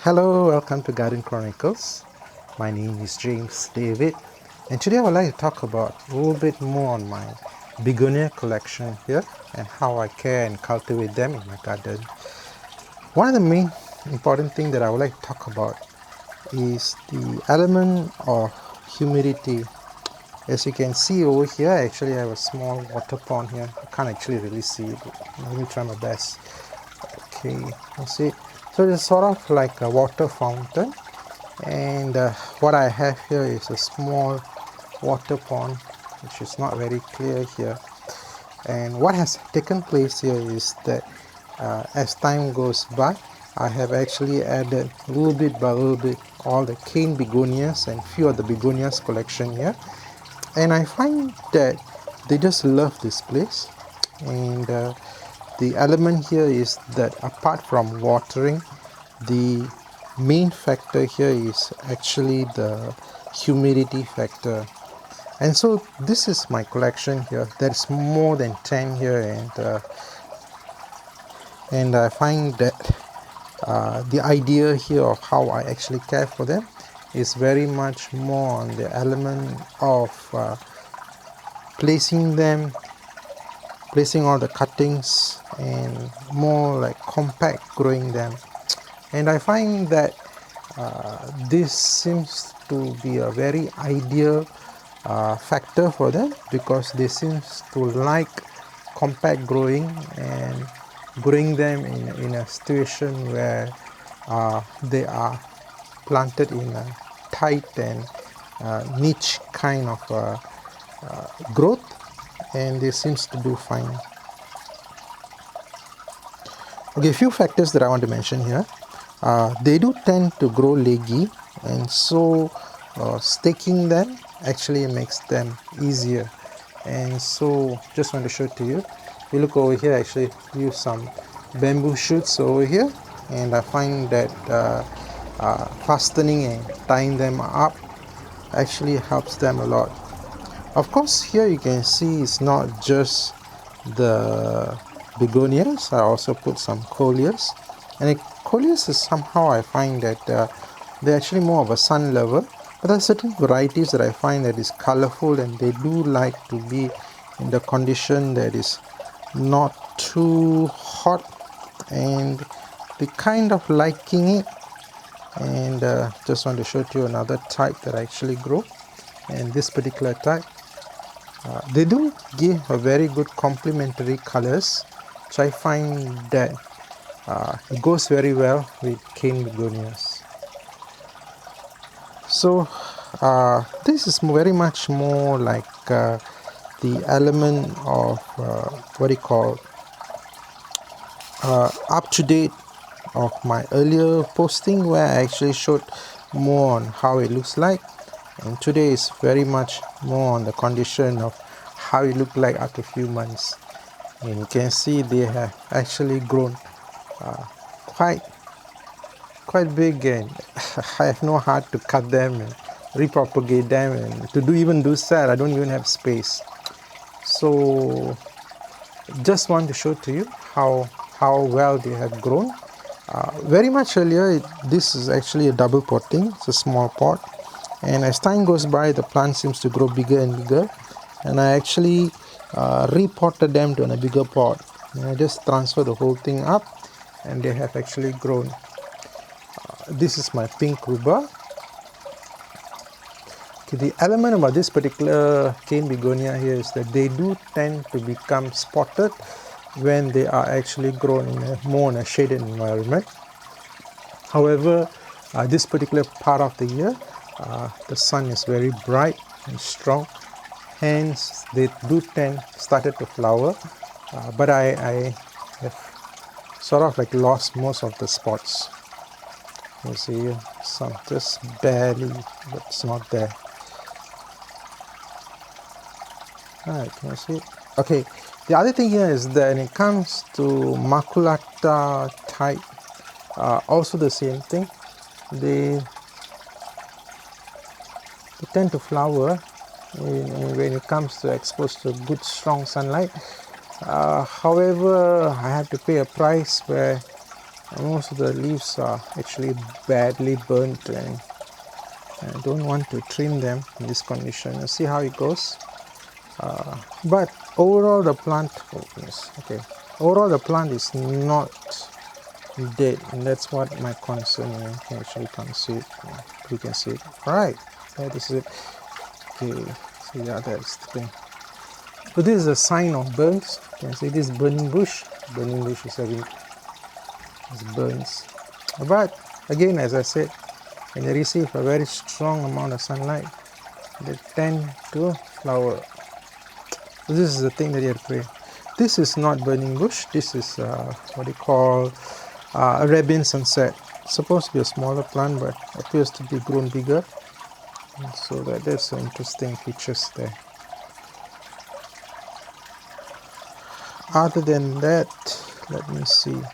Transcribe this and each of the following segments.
Hello, welcome to Garden Chronicles. My name is James David, and today I would like to talk about a little bit more on my begonia collection here and how I care and cultivate them in my garden. One of the main important things that I would like to talk about is the element of humidity. As you can see over here, I actually have a small water pond here. I can't actually really see it, but let me try my best. Okay, you see, so it's sort of like a water fountain, and what I have here is a small water pond which is not very clear here. And what has taken place here is that as time goes by, I have actually added little bit by little bit all the cane begonias and few of the begonias collection here, and I find that they just love this place. And the element here is that apart from watering, the main factor here is actually the humidity factor. And so this is my collection here. There's more than 10 here, and I find that the idea here of how I actually care for them is very much more on the element of placing all the cuttings and more like compact growing them. And I find that this seems to be a very ideal factor for them, because they seem to like compact growing and growing them in a situation where they are planted in a tight and niche kind of growth, and they seems to do fine. Okay, a few factors that I want to mention here. They do tend to grow leggy, and so staking them actually makes them easier. And so just want to show it to you. If you look over here, I actually use some bamboo shoots over here, and I find that fastening and tying them up actually helps them a lot. Of course, here you can see it's not just the begonias. I also put some coleus, and coleus is somehow, I find that they're actually more of a sun lover, but there are certain varieties that I find that is colorful, and they do like to be in the condition that is not too hot, and they kind of liking it. And just want to show you another type that I actually grow, and this particular type, they do give a very good complementary colors, so I find that it goes very well with cane begonias. So this is very much more like the element of what do you call up to date of my earlier posting, where I actually showed more on how it looks like, and today is very much more on the condition of how it looked like after a few months. And you can see they have actually grown quite big, and I have no heart to cut them and repropagate them, and to even do that, I don't even have space. So just want to show to you how well they have grown. Very much earlier, this is actually a double potting. It's a small pot, and as time goes by, the plant seems to grow bigger and bigger, and I actually repotted them to a bigger pot, and I just transfer the whole thing up, and they have actually grown. This is my pink rhubarb. Okay, the element about this particular cane begonia here is that they do tend to become spotted when they are actually grown in a shaded environment. However, this particular part of the year, the sun is very bright and strong, hence they do started to flower, but I have sort of like lost most of the spots. You see some just barely, but it's not there. Alright, can you see it? Okay, the other thing here is that when it comes to maculata type, also the same thing. They tend to flower when it comes to exposed to good strong sunlight. However, I have to pay a price where Most of the leaves are actually badly burnt, and I don't want to trim them in this condition. Let's see how it goes. But overall the plant, oh yes, okay, overall the plant is not dead, and that's what my concern is. You can actually can't see it. You can see it. Alright, that is it. Okay, so yeah, that's the thing. So this is a sign of burns. You can see this burning bush. Burning bush is having burns. But again, as I said, when they receive a very strong amount of sunlight, they tend to flower. So this is the thing that you have to pray. This is not burning bush. This is what they call Arabian sunset. It's supposed to be a smaller plant, but appears to be grown bigger. And so that's some interesting features there. Other than that, let me see. You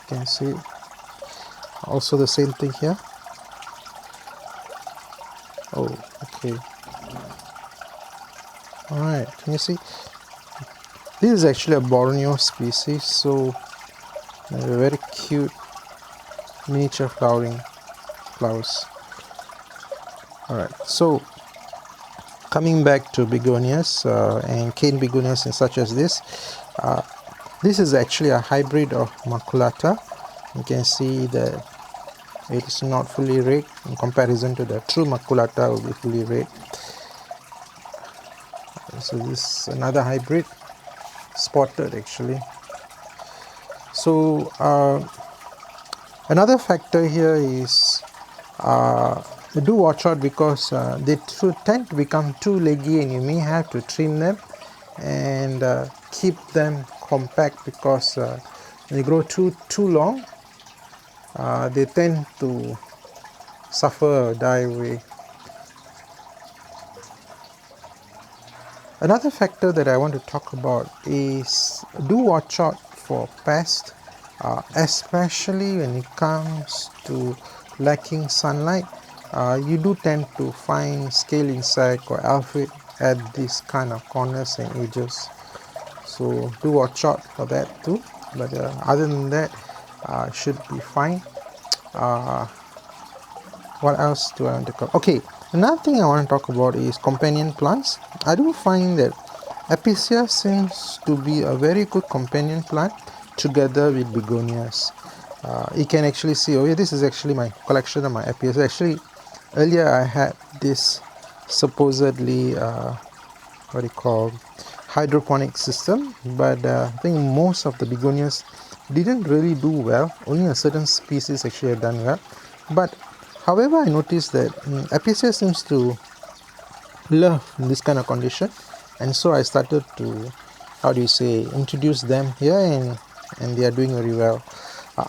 can see also the same thing here. Oh, okay. Alright, can you see? This is actually a Borneo species, so very cute miniature flowering flowers. Alright, so coming back to begonias and cane begonias and such as this is actually a hybrid of maculata. You can see that it is not fully red in comparison to the true maculata will be fully red. So this is another hybrid, spotted actually. So another factor here is do watch out, because they tend to become too leggy, and you may have to trim them and keep them compact, because when they grow too long, they tend to suffer or die away. Another factor that I want to talk about is do watch out for pests, especially when it comes to lacking sunlight. You do tend to find scale insect or aphid at these kind of corners and edges, so do watch out for that too. But other than that, should be fine. What else do I want to cover? Okay, another thing I want to talk about is companion plants. I do find that Apiaceae seems to be a very good companion plant together with begonias. You can actually see, oh yeah, this is actually my collection of my Apiaceae. Actually, earlier I had this supposedly what do you call hydroponic system, but I think most of the begonias didn't really do well. Only a certain species actually have done well. But however, I noticed that Apiaceae seems to love this kind of condition, and so I started to, how do you say, introduce them here, and they are doing very well.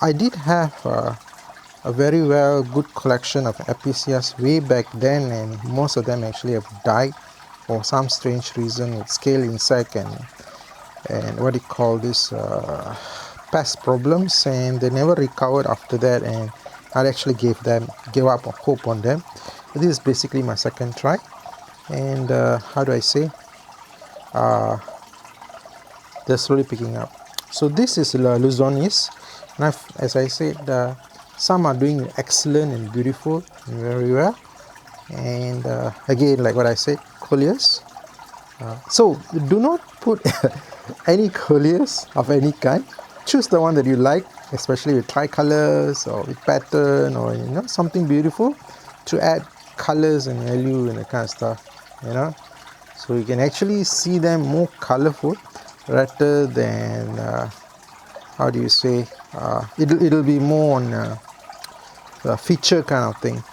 I did have a very good collection of Apiaceae way back then, and most of them actually have died for some strange reason, with scale insect and what do you call this pest problems, and they never recovered after that, and I actually gave up hope on them. This is basically my second try, and how do I say, they're slowly picking up. So this is Luzonis, and as I said, some are doing excellent and beautiful and very well, and again, like what I said, coleus. So do not put any coleus of any kind. Choose the one that you like, especially with tricolors or with pattern, or something beautiful to add colors and value and that kind of stuff, so you can actually see them more colorful rather than how do you say, it'll be more on a feature kind of thing.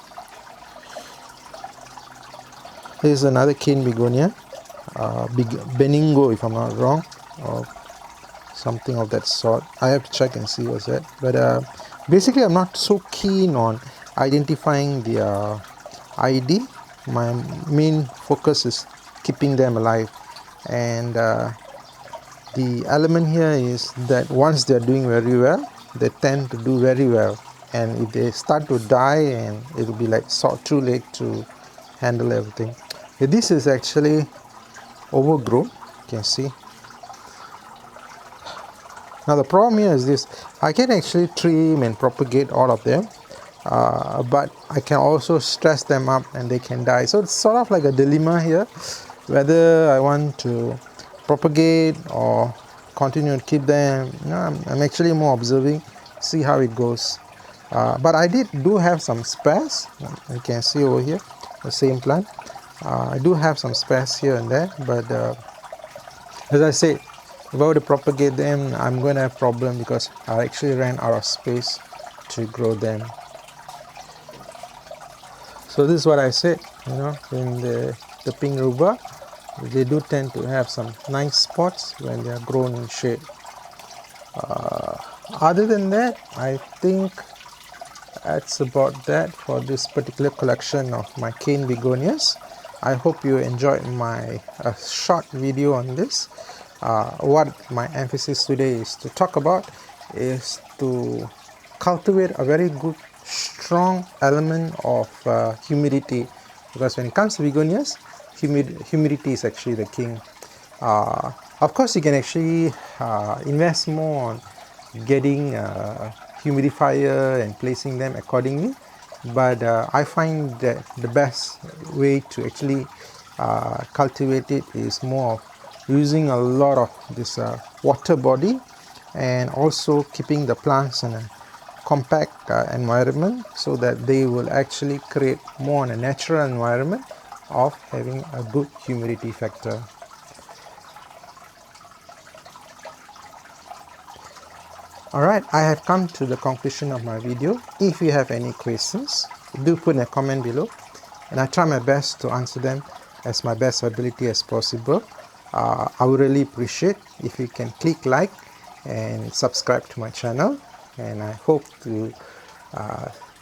Here's another cane begonia, Beningo if I'm not wrong, or something of that sort. I have to check and see what's that. But basically, I'm not so keen on identifying the ID. My main focus is keeping them alive, and the element here is that once they're doing very well, they tend to do very well, and if they start to die, and it'll be like too late to handle everything. This is actually overgrown, you can see. Now the problem here is this: I can actually trim and propagate all of them, but I can also stress them up and they can die. So it's sort of like a dilemma here, whether I want to propagate or continue to keep them. You know, I'm actually more observing, see how it goes. But I do have some spares. You can see over here the same plant. I do have some spares here and there, but as I said, if I were to propagate them, I'm going to have a problem because I actually ran out of space to grow them. So this is what I said, you know, in the pink rhubarb, they do tend to have some nice spots when they are grown in shade. Other than that, I think that's about that for this particular collection of my cane begonias. I hope you enjoyed my short video on this. What my emphasis today is to talk about is to cultivate a very good strong element of humidity, because when it comes to begonias, humidity is actually the king. Of course, you can actually invest more on getting humidifier and placing them accordingly, but I find that the best way to actually cultivate it is more of using a lot of this water body, and also keeping the plants in a compact environment, so that they will actually create more in a natural environment of having a good humidity factor. Alright, I have come to the conclusion of my video. If you have any questions, do put in a comment below, and I try my best to answer them as my best ability as possible. I would really appreciate if you can click like and subscribe to my channel, and I hope to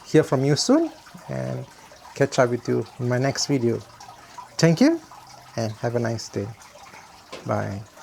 hear from you soon and catch up with you in my next video. Thank you and have a nice day. Bye.